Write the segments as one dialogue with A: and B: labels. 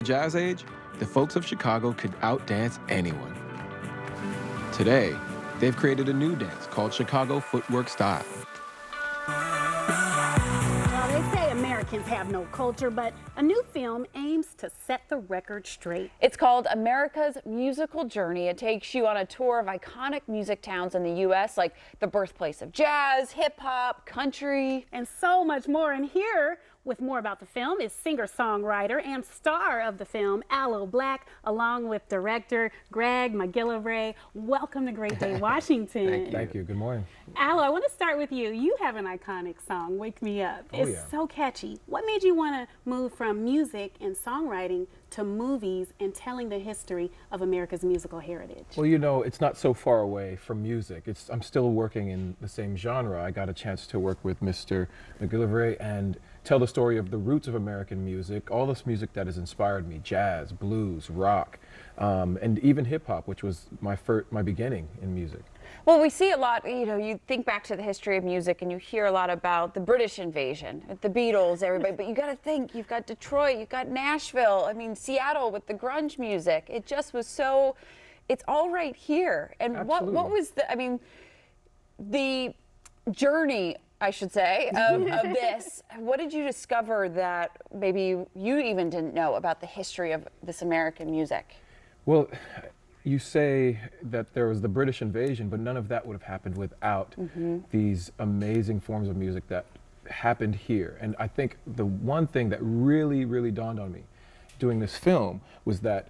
A: Jazz age, the folks of Chicago could outdance anyone. Today, they've created a new dance called Chicago Footwork Style.
B: Well, they say Americans have no culture, but a new film aims to set the record straight.
C: It's called America's Musical Journey. It takes you on a tour of iconic music towns in the U.S., like the birthplace of jazz, hip-hop, country,
B: and so much more. And here, with more about the film, is singer-songwriter and star of the film, Aloe Blacc, along with director Greg MacGillivray. Welcome to Great Day, Washington.
D: Thank you. Good morning.
B: Aloe, I want to start with you. You have an iconic song, Wake Me Up. It's so catchy. What made you want to move from music and songwriting to movies and telling the history of America's musical heritage?
D: Well, you know, it's not so far away from music. I'm still working in the same genre. I got a chance to work with Mr. MacGillivray and tell the story of the roots of American music, all this music that has inspired me, jazz, blues, rock, and even hip-hop, which was my beginning in music.
C: Well, we see a lot, you know, you think back to the history of music and you hear a lot about the British invasion, the Beatles, everybody, but you got to think, you've got Detroit, you've got Nashville, I mean, Seattle with the grunge music. It just was so, it's all right here. And what was the, I mean, the journey, I should say, of this, what did you discover that maybe you even didn't know about the history of this American music?
D: Well, you say that there was the British invasion, but none of that would have happened without these amazing forms of music that happened here. And I think the one thing that really, really dawned on me doing this film was that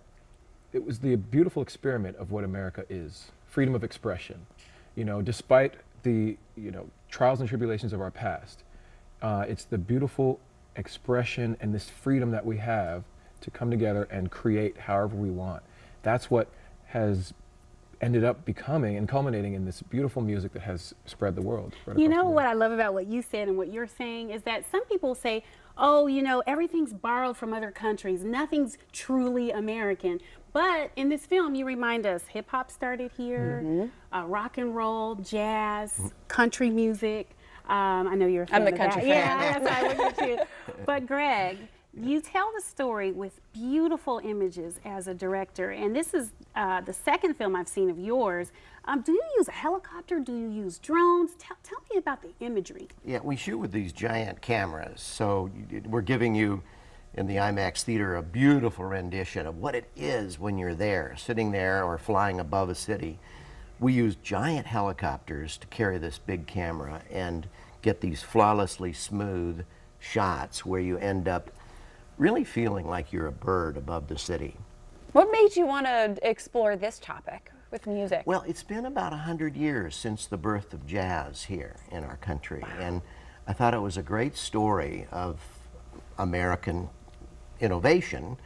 D: it was the beautiful experiment of what America is, freedom of expression. You know, despite the, you know, trials and tribulations of our past, it's the beautiful expression and this freedom that we have to come together and create however we want. That's what has ended up becoming and culminating in this beautiful music that has spread the world.
B: You know what I love about what you said and what you're saying is that some people say, oh, you know, everything's borrowed from other countries. Nothing's truly American. But in this film, you remind us hip-hop started here, rock and roll, jazz, country music. I know you're a fan
C: I'm a
B: of
C: country
B: that.
C: fan.
B: Yeah, that's why I look at you. But Greg, you tell the story with beautiful images as a director, and this is the second film I've seen of yours. Do you use a helicopter? Do you use drones? Tell me about the imagery.
E: Yeah, we shoot with these giant cameras, so we're giving you, in the IMAX theater, a beautiful rendition of what it is when you're there, sitting there or flying above a city. We use giant helicopters to carry this big camera and get these flawlessly smooth shots where you end up really feeling like you're a bird above the city.
C: What made you want to explore this topic with music?
E: Well, it's been about 100 years since the birth of jazz here in our country, and I thought it was a great story of American innovation.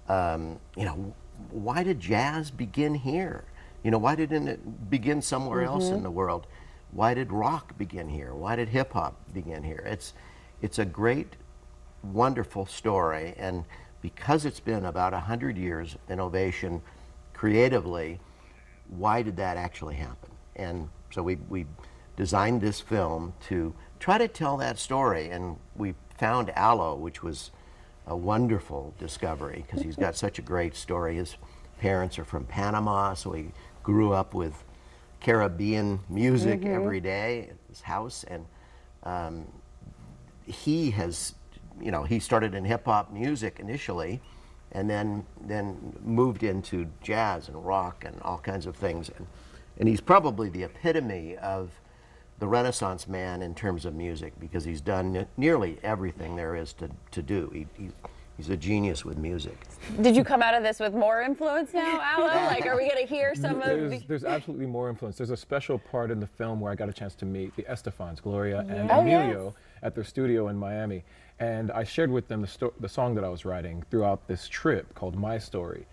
E: You know, why did jazz begin here? You know, why didn't it begin somewhere else in the world? Why did rock begin here? Why did hip-hop begin here? It's a great, wonderful story, and because it's been about 100 years of innovation creatively, why did that actually happen? And so we designed this film to try to tell that story, and we found Aloe, which was a wonderful discovery because he's got such a great story. His parents are from Panama, so he grew up with Caribbean music every day at his house, and he has, you know, he started in hip-hop music initially and then moved into jazz and rock and all kinds of things, and he's probably the epitome of the Renaissance man in terms of music because he's done nearly everything there is to do. He's a genius with music.
C: Did you come out of this with more influence now, Aloe? Like, are we going to hear some of
D: There's absolutely more influence. There's a special part in the film where I got a chance to meet the Estefans, Gloria and Emilio, at their studio in Miami. And I shared with them the song that I was writing throughout this trip called My Story.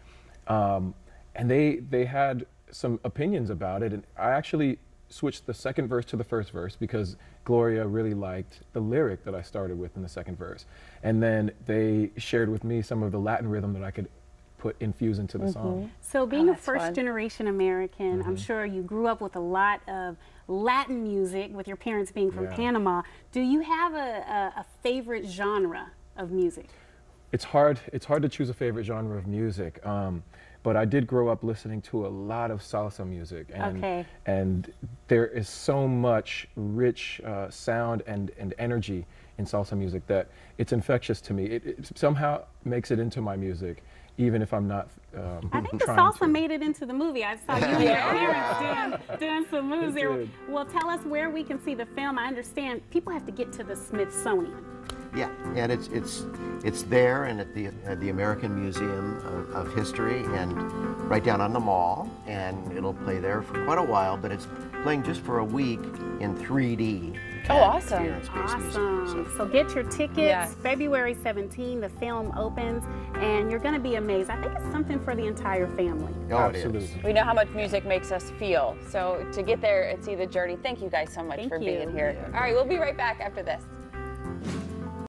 D: And they had some opinions about it. And I actually switched the second verse to the first verse because Gloria really liked the lyric that I started with in the second verse. And then they shared with me some of the Latin rhythm that I could infuse into the song.
B: So being a first generation American, I'm sure you grew up with a lot of Latin music with your parents being from Panama. Do you have a favorite genre of music?
D: It's hard to choose a favorite genre of music. But I did grow up listening to a lot of salsa music, and there is so much rich sound and energy in salsa music that it's infectious to me. It somehow makes it into my music, even if I'm not
B: I think the salsa made it into the movie. I saw you and your parents doing some moves there. Well, tell us where we can see the film. I understand people have to get to the Smithsonian.
E: Yeah, and it's there and at the American Museum of History and right down on the mall, and it'll play there for quite a while, but it's playing just for a week in 3D.
C: Oh, awesome.
B: Awesome. So get your tickets. February 17, the film opens, and you're going to be amazed. I think it's something for the entire family.
E: Oh,
D: absolutely.
E: it is.
C: We know how much music makes us feel. So to get there and see the journey, thank you guys so much for being here.
E: Yeah.
C: All right, we'll be right back after this.